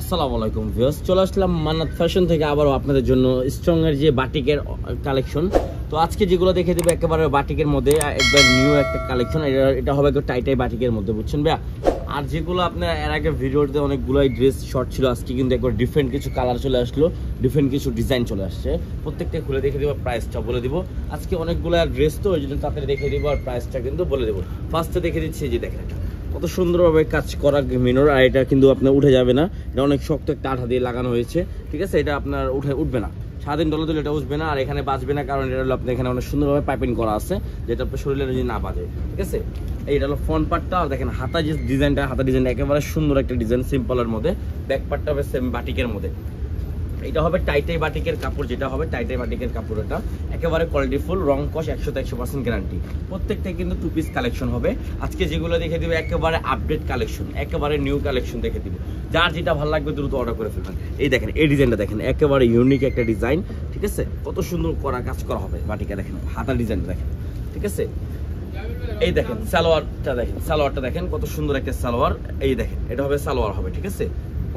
আসসালামু আলাইকুম ভিউয়ার্স, চলে আসলাম মান্নাত ফ্যাশন থেকে আবারও আপনাদের জন্য স্ট্রং এর যে বাটিকের কালেকশন। তো আজকে যেগুলো দেখে দেবো একেবারে বাটিকের মধ্যে একবার নিউ একটা কালেকশন। এটা হবে একটু টাইটাই বাটিকের মধ্যে, বুঝছেন ভাইয়া। আর যেগুলো আপনার এর আগে ভিডিওতে অনেকগুলোই ড্রেস শর্ট ছিল, আজকে কিন্তু একবার ডিফারেন্ট কিছু কালার চলে আসলো, ডিফারেন্ট কিছু ডিজাইন চলে আসছে। প্রত্যেকটা খুলে দেখে দেবো, প্রাইসটা বলে দিব। আজকে অনেকগুলো ড্রেস তো ওই জন্য তাড়াতাড়ি দেখে দিব আর প্রাইসটা কিন্তু বলে দেবো। ফার্স্টে দেখে দিচ্ছি, যে দেখেন এটা কত সুন্দরভাবে কাজ করা মিনর, আর এটা কিন্তু আপনার উঠে যাবে না। এটা অনেক শক্ত একটা আঠা দিয়ে লাগানো হয়েছে, ঠিক আছে। এটা আপনার উঠবে না, সারাদিন ডলে দিলে এটা উঠবে না, আর এখানে বাঁচবে না, কারণ এটা হলো আপনার এখানে অনেক সুন্দরভাবে পাইপিং করা আছে, যেটা আপনার শরীরের যদি না বাজে, ঠিক আছে। এইটা হলো ফ্রন্ট পার্টটা। আর দেখেন হাতা যে ডিজাইনটা, হাতা ডিজাইনটা একেবারে সুন্দর একটা ডিজাইন, সিম্পলের মধ্যে। ব্যাক পার্টটা হবে সেম বাটিকের মধ্যে। এটা হবে টাইটাই বাটিকের কাপড়, যেটা হবে টাইটাই বাটিকের কাপড়। এটা একেবারে কোয়ালিটিফুল, রং কস 100% গ্যারান্টি। প্রত্যেকটা কিন্তু টু পিস কালেকশন হবে। আজকে যেগুলো দেখে দিবে একেবারে আপডেট কালেকশন, একেবারে নিউ কালেকশন দেখে দিব। যার যেটা ভালো লাগবে দ্রুত অর্ডার করে ফেলবেন। এই দেখেন এই ডিজাইনটা দেখেন, একেবারে ইউনিক একটা ডিজাইন, ঠিক আছে। কত সুন্দর করা কাজ করা হবে বাটিকে, দেখেন হাতার ডিজাইনটা দেখেন, ঠিক আছে। এই দেখেন সালোয়ারটা দেখেন কত সুন্দর একটা সালোয়ার। এই দেখেন এটা হবে সালোয়ার হবে, ঠিক আছে।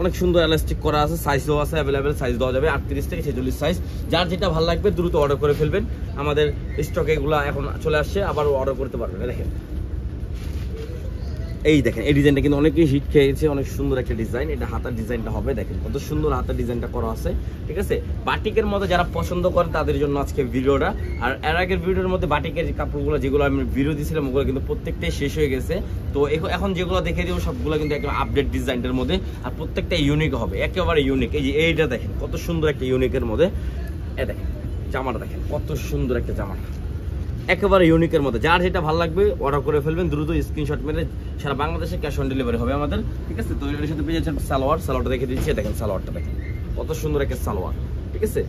অনেক সুন্দর এলাস্টিক করা আছে, সাইজও আছে অ্যাভেলেবেল, সাইজ দেওয়া যাবে 38 থেকে 46 সাইজ। যার যেটা ভালো লাগবে দ্রুত অর্ডার করে ফেলবেন। আমাদের স্টকে এগুলো এখন চলে আসছে, আবার অর্ডার করতে পারবেন। দেখেন এই দেখেন এই ডিজাইনটা কিন্তু অনেকেই হিট খেয়েছে, অনেক সুন্দর একটা ডিজাইন। এটা হাতার ডিজাইনটা হবে, দেখেন কত সুন্দর হাতার ডিজাইনটা করা আছে, ঠিক আছে। বাটিকের মধ্যে যারা পছন্দ করেন তাদের জন্য আজকে ভিডিওটা। আর এর আগের ভিডিওর মধ্যে বাটিকের কাপড়গুলো যেগুলো আমি ভিডিও দিয়েছিলাম ওগুলো কিন্তু প্রত্যেকটাই শেষ হয়ে গেছে। তো এখন যেগুলো দেখে দিব সবগুলো কিন্তু একদম আপডেট ডিজাইনটার মধ্যে, আর প্রত্যেকটা ইউনিক হবে, একেবারে ইউনিক। এই যে এইটা দেখেন কত সুন্দর একটা ইউনিকের মধ্যে। এ দেখেন জামাটা দেখেন কত সুন্দর একটা জামাটা, একেবারে ইউনিকের মধ্যে। যার যেটা ভালো লাগবে অর্ডার করে ফেলবেন, দ্রুত স্ক্রিনশট মেরে। সারা বাংলাদেশে ক্যাশ অন ডেলিভারি হবে আমাদের, ঠিক আছে। তো এর সাথে পেয়ে যাচ্ছেন সালোয়ারটা দেখে দিচ্ছি। দেখেন সালোয়ারটা দেখেন কত সুন্দর একটা সালোয়ার, ঠিক আছে।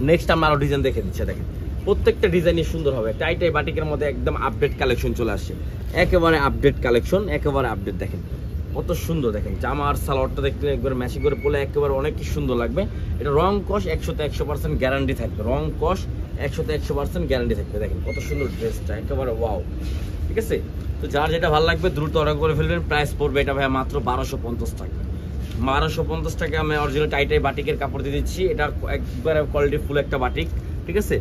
নেক্সট আমরা আরো ডিজাইন দেখে দিচ্ছি। দেখেন প্রত্যেকটা ডিজাইনই সুন্দর হবে। টাইটাই বাটিকের মধ্যে একদম আপডেট কালেকশন চলে আসছে, একেবারে আপডেট কালেকশন, একেবারে আপডেট। দেখেন কত সুন্দর, দেখেন জামা আর সালোয়ারটা দেখতে একবার ম্যাচিং করে পড়লে একেবারে অনেক সুন্দর লাগবে। এটা রং কস 100% গ্যারান্টি থাকবে, রং কস 100% গ্যারান্টি থাকবে। দেখেন কত সুন্দর ড্রেসটা, একেবারে ওয়াও, ঠিক আছে। তো যার যেটা ভালো লাগবে দ্রুত অর্ডার করে ফেলবেন। প্রাইস পড়বে এটা ভাইয়া মাত্র 1250 টাকা। 1250 টাকা আমি অরিজিনাল টাইটাই বাটিকের কাপড় দিয়ে দিচ্ছি। এটা একবারে কোয়ালিটি ফুল একটা বাটিক, ঠিক আছে,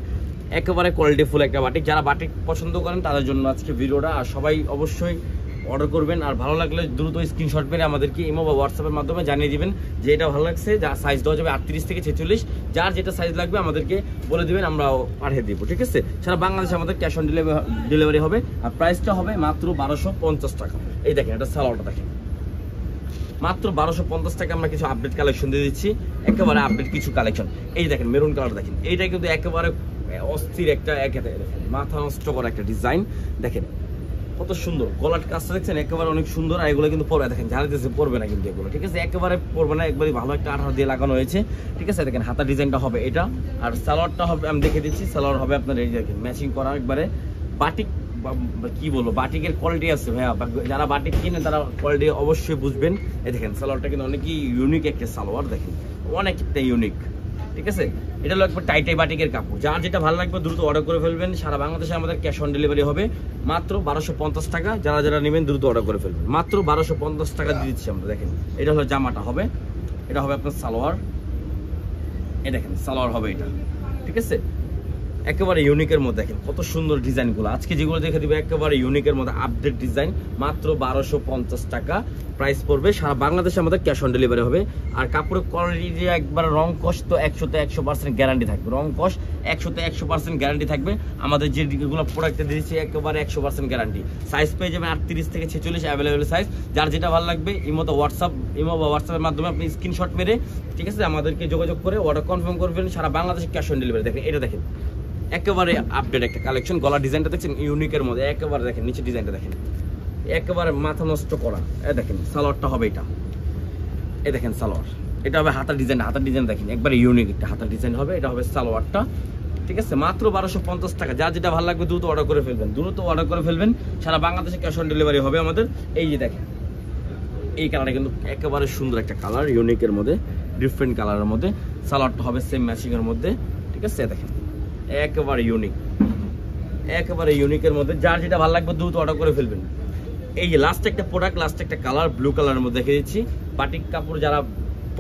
একেবারে কোয়ালিটি ফুল একটা বাটিক। যারা বাটিক পছন্দ করেন তাদের জন্য আজকে ভিডিওটা। আর সবাই অবশ্যই অর্ডার করবেন, আর ভালো লাগলে দ্রুত স্ক্রিনশট মেরে আমাদেরকে ইমো বা হোয়াটসঅ্যাপের মাধ্যমে জানিয়ে দিবেন যে এটা ভালো লাগছে। যা সাইজ দেওয়া যাবে 38 থেকে 46, যার যেটা সাইজ লাগবে আমাদেরকে বলে দিবেন, আমরা পাঠিয়ে দিব, ঠিক আছে। সারা বাংলাদেশে আমাদের ক্যাশ অন ডেলিভারি হবে, আর প্রাইসটা হবে মাত্র 1250 টাকা। এই দেখেন এটা সালোয়ারটা দেখেন মাত্র 1250 টাকা। আমরা কিছু আপডেট কালেকশন দিয়ে দিচ্ছি, একেবারে আপডেট কিছু কালেকশন। এই দেখেন মেরুন কালার দেখেন, এইটা কিন্তু একেবারে অস্থির একটা, মাথা নষ্ট করা একটা ডিজাইন। দেখেন কত সুন্দর গলার কাজটা দেখছেন, একেবারে অনেক সুন্দর। আর এগুলো কিন্তু পরবে, দেখেন জানাতেছে পরবে না কিন্তু এগুলো, ঠিক আছে, একেবারে পরবে না, একবারে ভালো একটা আঠা দিয়ে লাগানো হয়েছে, ঠিক আছে। দেখেন হাতার ডিজাইনটা হবে এটা, আর সালোয়ারটা হবে আমি দেখে দিচ্ছি। সালোয়ার হবে আপনার এই দেখেন ম্যাচিং করা, একবারে বাটিক, কি বলবো, বাটিকের কোয়ালিটি আছে ভাইয়া। যারা বাটিক কিনে তারা কোয়ালিটি অবশ্যই বুঝবেন। এই দেখেন সালোয়ারটা কিন্তু অনেকই ইউনিক একটা সালোয়ার, দেখেন অনেকটা ইউনিক, ঠিক আছে। এটা হলো একবার টাইটাই বাটিকের কাপড়। যার যেটা ভালো লাগবে দ্রুত অর্ডার করে ফেলবেন। সারা বাংলাদেশে আমাদের ক্যাশ অন ডেলিভারি হবে মাত্র 1250 টাকা। যারা যারা নেবেন দ্রুত অর্ডার করে ফেলবেন, মাত্র 1250 টাকা দিয়ে দিচ্ছি আমরা। দেখেন এটা হলো জামাটা হবে, এটা হবে আপনার সালোয়ার। এই দেখেন সালোয়ার হবে এটা, ঠিক আছে, একেবারে ইউনিকের মধ্যে। দেখেন কত সুন্দর ডিজাইনগুলো আজকে যেগুলো দেখে দিবে, একেবারে ইউনিকের মধ্যে আপডেট ডিজাইন, মাত্র 1250 টাকা প্রাইস পড়বে। সারা বাংলাদেশে আমাদের ক্যাশ অন ডেলিভারি হবে। আর কাপড়ের কোয়ালিটি একবার রং কস তো 100% গ্যারান্টি থাকবে, রং কস 100% গ্যারান্টি থাকবে। আমাদের যেগুলো প্রোডাক্টে দিয়েছি একেবারে 100% গ্যারান্টি। সাইজ পেয়ে যাবেন 38 থেকে 46 অ্যাভেলেবেল সাইজ। যার যেটা ভালো লাগবে ইমো বা হোয়াটসঅ্যাপের মাধ্যমে আপনি স্ক্রিনশট মেরে, ঠিক আছে, আমাদেরকে যোগাযোগ করে অর্ডার কনফার্ম করবেন। সারা বাংলাদেশে ক্যাশ অন ডেলিভারি। দেখেন এটা দেখেন একেবারে আপডেট একটা কালেকশন। গলার ডিজাইনটা দেখছেন ইউনিকের মধ্যে, একেবারে দেখেন নিচে ডিজাইনটা দেখেন একেবারে মাথা নষ্ট করা। দেখেন সালোয়ারটা হবে এটা, এই দেখেন সালোয়ার, এটা হবে হাতার ডিজাইন। হাতার ডিজাইন দেখেন একবারে ইউনিক একটা হাতার ডিজাইন হবে, এটা হবে সালোয়ারটা, ঠিক আছে, মাত্র 1250 টাকা। যার যেটা ভালো লাগবে দ্রুত অর্ডার করে ফেলবেন, দ্রুত অর্ডার করে ফেলবেন। সারা বাংলাদেশে ক্যাশ অন ডেলিভারি হবে আমাদের। এই যে দেখেন এই কালারটা কিন্তু একেবারে সুন্দর একটা কালার, ইউনিকের মধ্যে, ডিফারেন্ট কালারের মধ্যে। সালোয়ারটা হবে সেম ম্যাচিংয়ের মধ্যে, ঠিক আছে। দেখেন একেবারে ইউনিক, একেবারে ইউনিকের মধ্যে। যার যেটা ভালো লাগবে দ্রুত অর্ডার করে ফেলবেন। এই যে লাস্ট একটা প্রোডাক্ট, লাস্ট একটা কালার ব্লু কালারের মধ্যে দেখে দিচ্ছি। বাটিক কাপড় যারা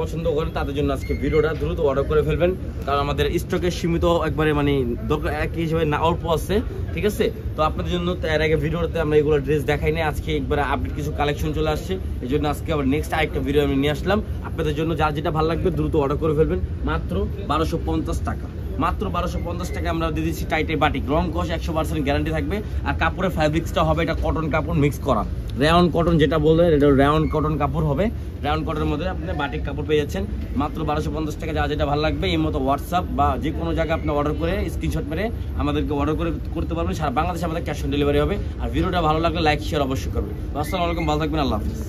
পছন্দ করেন তাদের জন্য আজকে ভিডিওটা দ্রুত অর্ডার করে ফেলবেন, কারণ আমাদের স্টকে সীমিত একবারে মানে দরকার এক হিসেবে না অল্প আছে, ঠিক আছে। তো আপনাদের জন্য এর আগে ভিডিওতে আমরা এগুলো ড্রেস দেখাই না, আজকে একবারে আপডেট কিছু কালেকশন চলে আসছে, এই জন্য আজকে আবার নেক্সট আরেকটা ভিডিও আমি নিয়ে আসলাম আপনাদের জন্য। যার যেটা ভালো লাগবে দ্রুত অর্ডার করে ফেলবেন, মাত্র 1250 টাকা। মাত্র 1250 টাকা আমরা দিয়ে দিচ্ছি টাইটের বাটিক, রং কষ 100% গ্যারান্টি থাকবে। আর কাপড়ের ফ্যাব্রিক্সটা হবে এটা কটন কাপড় মিক্স করা, রেয়ন কটন যেটা বললেন, এটা রেয়ন কটন কাপড় হবে। রেয়ন কটনের মধ্যে আপনি বাটিক কাপড় পেয়ে যাচ্ছেন মাত্র 1250 টাকা। যা যেটা ভালো লাগবে এই মতো হোয়াটসঅ্যাপ বা যে কোনো জায়গায় আপনি অর্ডার করে স্ক্রিনশট মেরে আমাদেরকে অর্ডার করতে পারবেন। সারা বাংলাদেশে আমাদের ক্যাশ অন ডেলিভারি হবে। আর ভিডিওটা ভালো লাগলে লাইক শেয়ার অবশ্যই করবেন। আসসালামু আলাইকুম, ভালো থাকবেন, আল্লাহ হাফিজ।